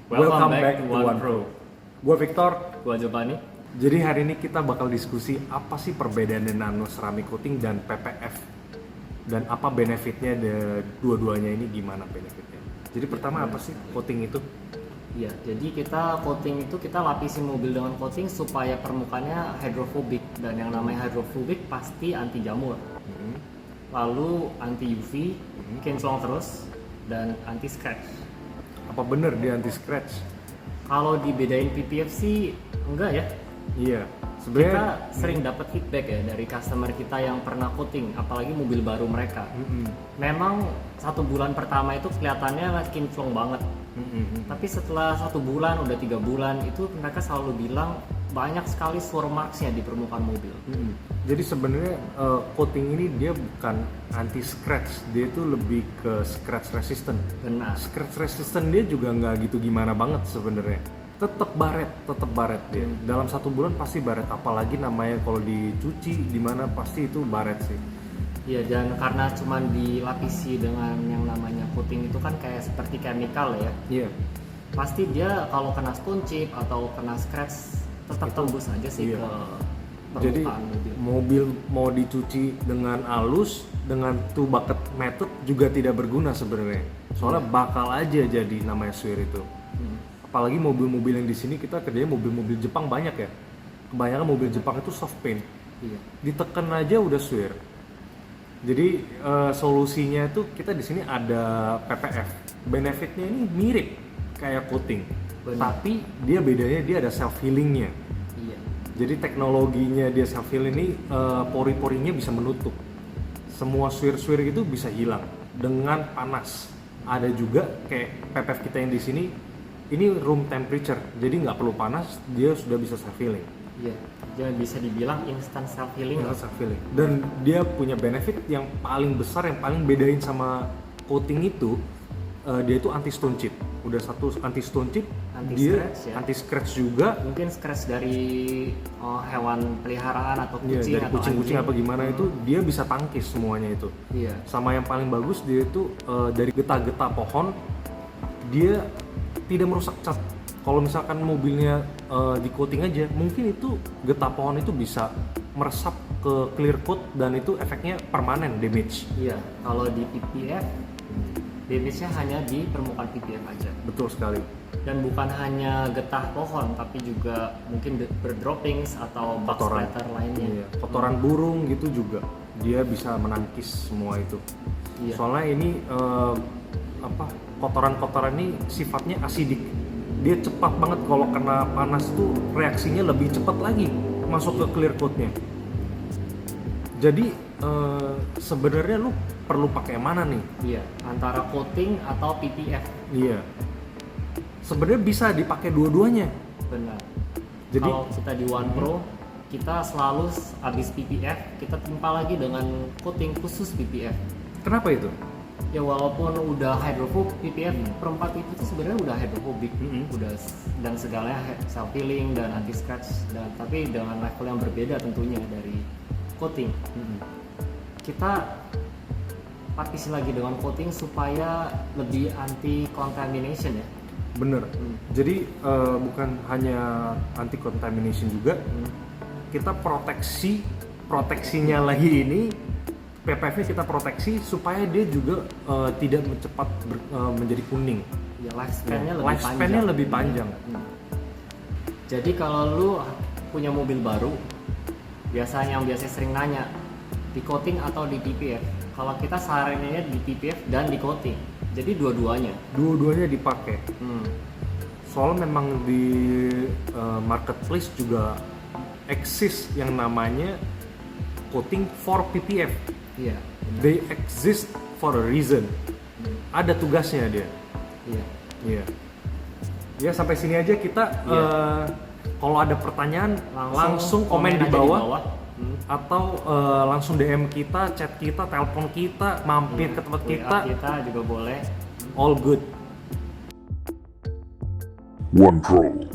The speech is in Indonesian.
Welcome back to One Pro. Gue Victor. Gua Giovanni. Jadi hari ini kita bakal diskusi apa sih perbedaan nano ceramic coating dan PPF dan apa benefitnya dua-duanya ini, gimana benefitnya. Jadi pertama apa sih coating itu? Iya, jadi kita lapisi mobil dengan coating supaya permukaannya hydrophobic, dan yang namanya hydrophobic pasti anti jamur. Lalu anti UV, kinclong terus, dan anti scratch. Apa bener dia anti scratch? Kalau dibedain PPF sih enggak ya. Iya, Kita sebenarnya sering dapat feedback ya dari customer kita yang pernah coating, apalagi mobil baru mereka. Memang 1 bulan pertama itu kelihatannya kinclong banget. Tapi setelah 1 bulan, udah 3 bulan, itu mereka selalu bilang banyak sekali swirl marks-nya di permukaan mobil. Jadi sebenarnya coating ini dia bukan anti scratch, dia itu lebih ke scratch resistant. Benar. Scratch resistant dia juga nggak gitu gimana banget sebenarnya. Tetap baret dia. Dalam 1 bulan pasti baret, apalagi namanya kalau dicuci di mana pasti itu baret sih. Iya, dan karena cuman dilapisi dengan yang namanya coating itu kan kayak seperti chemical ya. Iya. Pasti dia kalau kena stone chip atau kena scratch tetap tembus aja sih iya. ke Jadi permukaan mobil. mobil mau dicuci dengan halus dengan two bucket method juga tidak berguna sebenarnya. Soalnya bakal aja jadi namanya swirl itu. Apalagi mobil-mobil yang di sini kita kerjanya mobil-mobil Jepang banyak ya. Kebanyakan mobil Jepang itu soft paint. Iya. Ditekan aja udah swirl. Jadi solusinya itu kita di sini ada PPF. Benefitnya ini mirip kayak coating. Benar. Tapi dia bedanya dia ada self healingnya. Iya. Jadi teknologinya dia self heal ini pori-porinya bisa menutup. Semua swir-swir itu bisa hilang dengan panas. Ada juga kayak PPF kita yang di sini ini room temperature. Jadi nggak perlu panas, dia sudah bisa self healing. Iya. Jangan bisa dibilang instant self healing. Self healing. Dan dia punya benefit yang paling besar, yang paling bedain sama coating itu, dia itu anti stone chip. Udah satu anti stone chip, dia Anti-scratch ya. anti scratch juga. Mungkin scratch dari hewan peliharaan atau Iya, kucing dari atau kucing-kucing anjing. apa gimana itu dia bisa tangkis semuanya itu. Iya. Sama yang paling bagus dia itu dari getah-getah pohon dia tidak merusak cat. Kalau misalkan mobilnya di coating aja, mungkin itu getah pohon itu bisa meresap ke clear coat dan itu efeknya permanen damage. Iya. Kalau di PPF, damage-nya hanya di permukaan PPF aja. Betul sekali. Dan bukan hanya getah pohon, tapi juga mungkin bird droppings atau bug Kotoran. splatter lainnya. Iya, kotoran burung gitu juga dia bisa menangkis semua itu. Iya. Soalnya ini kotoran-kotoran ini sifatnya asidik. Dia cepat banget kalau kena panas tuh reaksinya lebih cepat lagi masuk ke clear coat-nya. Jadi sebenarnya lu perlu pakai yang mana nih? Iya, antara coating atau PPF. Iya. Sebenarnya bisa dipakai dua-duanya. Benar. Jadi Kalau kita di One Pro, kita selalu habis PPF, kita timpa lagi dengan coating khusus PPF. kenapa itu? Ya walaupun udah hydrophobic, PPF perempat itu sebenarnya udah hydrophobic, udah dan segalanya self healing dan anti scratch, dan tapi dengan level yang berbeda tentunya dari coating. Kita partisi lagi dengan coating supaya lebih anti contamination ya. Bener. Jadi bukan hanya anti contamination juga, kita proteksinya lagi ini PPF-nya kita proteksi supaya dia juga tidak cepat menjadi kuning. Ya lifespan-nya lebih Lifespan-nya panjang. lebih panjang. Jadi kalau lu punya mobil baru, yang biasanya sering nanya di coating atau di PPF. Kalau kita saraninnya di PPF dan di coating. Jadi dua-duanya. Dua-duanya dipakai. Soalnya memang di marketplace juga eksis yang namanya coating for PPF. Iya. They exist for a reason. Ada tugasnya dia. Iya. Iya. Ya sampai sini aja kita. Kalau ada pertanyaan langsung komen di aja bawah. Atau langsung DM kita, chat kita, telepon kita, mampir ke tempat WA kita juga boleh. All good. One Pro.